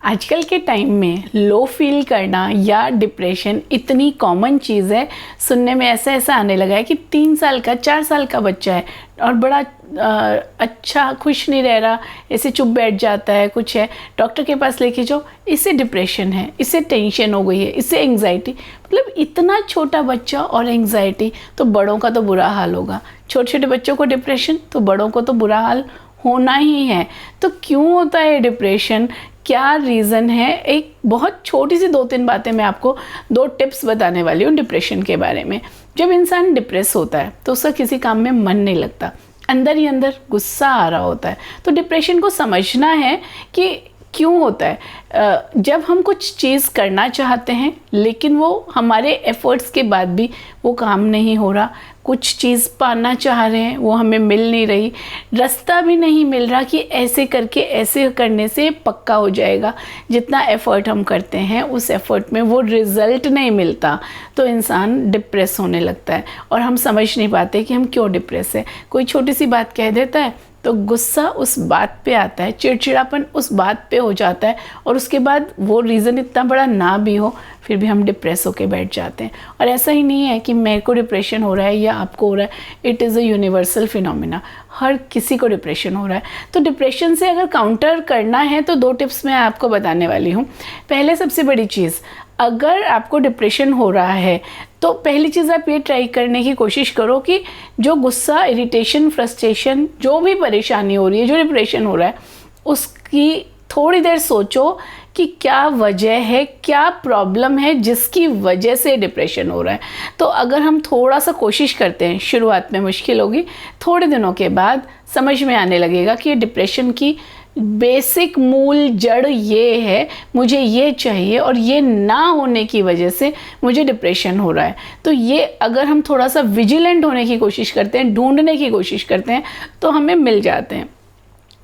आजकल के टाइम में लो फील करना या डिप्रेशन इतनी कॉमन चीज़ है। सुनने में ऐसा आने लगा है कि 3 साल का 4 साल का बच्चा है और बड़ा अच्छा खुश नहीं रह रहा, ऐसे चुप बैठ जाता है, कुछ है, डॉक्टर के पास लेके जाओ, इसे डिप्रेशन है, इसे टेंशन हो गई है, इसे एंग्जाइटी। मतलब इतना छोटा बच्चा और एंग्जाइटी, तो बड़ों का तो बुरा हाल होगा। छोटे छोटे बच्चों को डिप्रेशन, तो बड़ों को तो बुरा हाल होना ही है। तो क्यों होता है डिप्रेशन, क्या रीज़न है? एक बहुत छोटी सी 2-3 बातें मैं आपको 2 टिप्स बताने वाली हूँ डिप्रेशन के बारे में। जब इंसान डिप्रेस होता है तो उसका किसी काम में मन नहीं लगता, अंदर ही अंदर गुस्सा आ रहा होता है। तो डिप्रेशन को समझना है कि क्यों होता है। जब हम कुछ चीज़ करना चाहते हैं लेकिन वो हमारे एफ़र्ट्स के बाद भी वो काम नहीं हो रहा, कुछ चीज़ पाना चाह रहे हैं वो हमें मिल नहीं रही, रास्ता भी नहीं मिल रहा कि ऐसे करके ऐसे करने से पक्का हो जाएगा, जितना एफ़र्ट हम करते हैं उस एफ़र्ट में वो रिज़ल्ट नहीं मिलता, तो इंसान डिप्रेस होने लगता है। और हम समझ नहीं पाते कि हम क्यों डिप्रेस है। कोई छोटी सी बात कह देता है तो गुस्सा उस बात पे आता है, चिड़चिड़ापन उस बात पे हो जाता है, और उसके बाद वो रीज़न इतना बड़ा ना भी हो फिर भी हम डिप्रेस होके बैठ जाते हैं। और ऐसा ही नहीं है कि मेरे को डिप्रेशन हो रहा है या आपको हो रहा है, it is a universal phenomena, हर किसी को डिप्रेशन हो रहा है। तो डिप्रेशन से अगर काउंटर करना है तो 2 टिप्स मैं आपको बताने वाली हूँ। पहले सबसे बड़ी चीज़, अगर आपको डिप्रेशन हो रहा है तो पहली चीज़ आप ये ट्राई करने की कोशिश करो कि जो गुस्सा, इरिटेशन, फ्रस्ट्रेशन, जो भी परेशानी हो रही है, जो डिप्रेशन हो रहा है, उसकी थोड़ी देर सोचो कि क्या वजह है, क्या प्रॉब्लम है जिसकी वजह से डिप्रेशन हो रहा है। तो अगर हम थोड़ा सा कोशिश करते हैं, शुरुआत में मुश्किल होगी, थोड़े दिनों के बाद समझ में आने लगेगा कि डिप्रेशन की बेसिक मूल जड़ ये है, मुझे ये चाहिए और ये ना होने की वजह से मुझे डिप्रेशन हो रहा है। तो ये अगर हम थोड़ा सा विजिलेंट होने की कोशिश करते हैं, ढूंढने की कोशिश करते हैं, तो हमें मिल जाते हैं।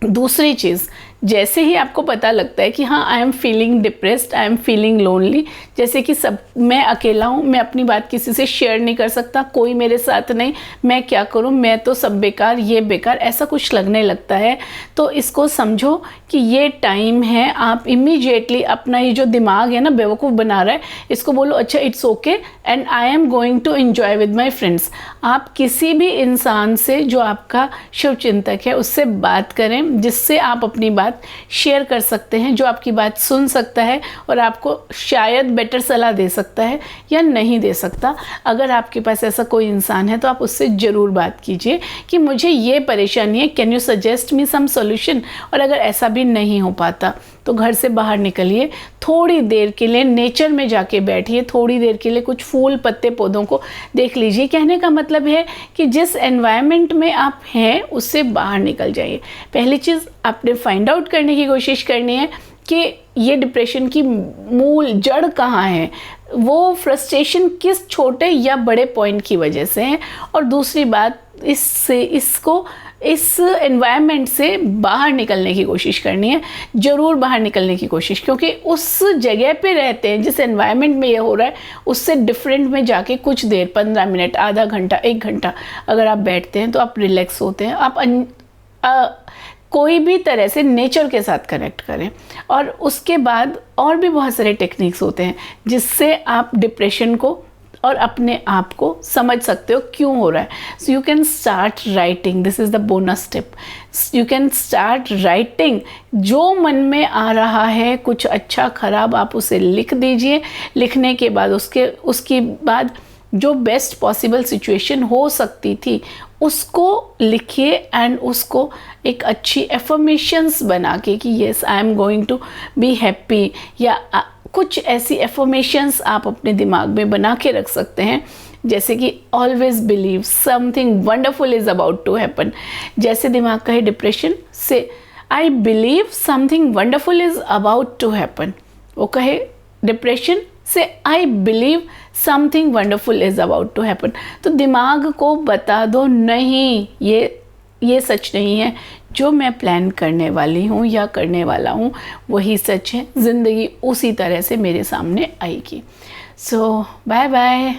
दूसरी चीज़, जैसे ही आपको पता लगता है कि हाँ I am feeling depressed, I am feeling lonely, जैसे कि सब मैं अकेला हूँ, मैं अपनी बात किसी से शेयर नहीं कर सकता, कोई मेरे साथ नहीं, मैं क्या करूँ, मैं तो सब बेकार, ये बेकार, ऐसा कुछ लगने लगता है, तो इसको समझो कि ये टाइम है। आप इमीडिएटली अपना ये जो दिमाग है ना बेवकूफ़ बना रहा है, इसको बोलो अच्छा it's okay and I am going to enjoy with my friends. आप किसी भी इंसान से जो आपका शुभचिंतक है उससे बात करें, जिससे आप अपनी बात शेयर कर सकते हैं, जो आपकी बात सुन सकता है और आपको शायद बेटर सलाह दे सकता है या नहीं दे सकता। अगर आपके पास ऐसा कोई इंसान है तो आप उससे ज़रूर बात कीजिए कि मुझे ये परेशानी है, can you suggest me some solution. और अगर ऐसा भी नहीं हो पाता तो घर से बाहर निकलिए, थोड़ी देर के लिए नेचर में जाके बैठिए, थोड़ी देर के लिए कुछ फूल पत्ते पौधों को देख लीजिए। कहने का मतलब है कि जिस एनवायरनमेंट में आप हैं उससे बाहर निकल जाइए। पहली चीज़ आपने फाइंड आउट करने की कोशिश करनी है कि ये डिप्रेशन की मूल जड़ कहाँ है, वो फ्रस्ट्रेशन किस छोटे या बड़े पॉइंट की वजह से है। और दूसरी बात, इस एनवायरनमेंट से बाहर निकलने की कोशिश करनी है, ज़रूर बाहर निकलने की कोशिश, क्योंकि उस जगह पे रहते हैं जिस एनवायरनमेंट में ये हो रहा है, उससे डिफरेंट में जाके कुछ देर 15 मिनट, आधा घंटा, 1 घंटा अगर आप बैठते हैं तो आप रिलैक्स होते हैं। आप कोई भी तरह से नेचर के साथ कनेक्ट करें। और उसके बाद और भी बहुत सारे टेक्निक्स होते हैं जिससे आप डिप्रेशन को और अपने आप को समझ सकते हो क्यों हो रहा है। So you can start writing, this is the bonus tip. You can start writing, जो मन में आ रहा है कुछ अच्छा खराब आप उसे लिख दीजिए। लिखने के बाद उसके बाद जो बेस्ट पॉसिबल सिचुएशन हो सकती थी उसको लिखिए एंड उसको एक अच्छी एफर्मेशंस बना के कि yes I am going to be happy, या कुछ ऐसी एफर्मेशंस आप अपने दिमाग में बना के रख सकते हैं, जैसे कि always believe something wonderful is about to happen. जैसे दिमाग का है डिप्रेशन से I believe something wonderful is about to happen, वो कहे डिप्रेशन से I believe something wonderful is about to happen. तो दिमाग को बता दो नहीं, ये सच नहीं है, जो मैं प्लान करने वाली हूँ या करने वाला हूँ वही सच है, ज़िंदगी उसी तरह से मेरे सामने आएगी। सो बाय बाय।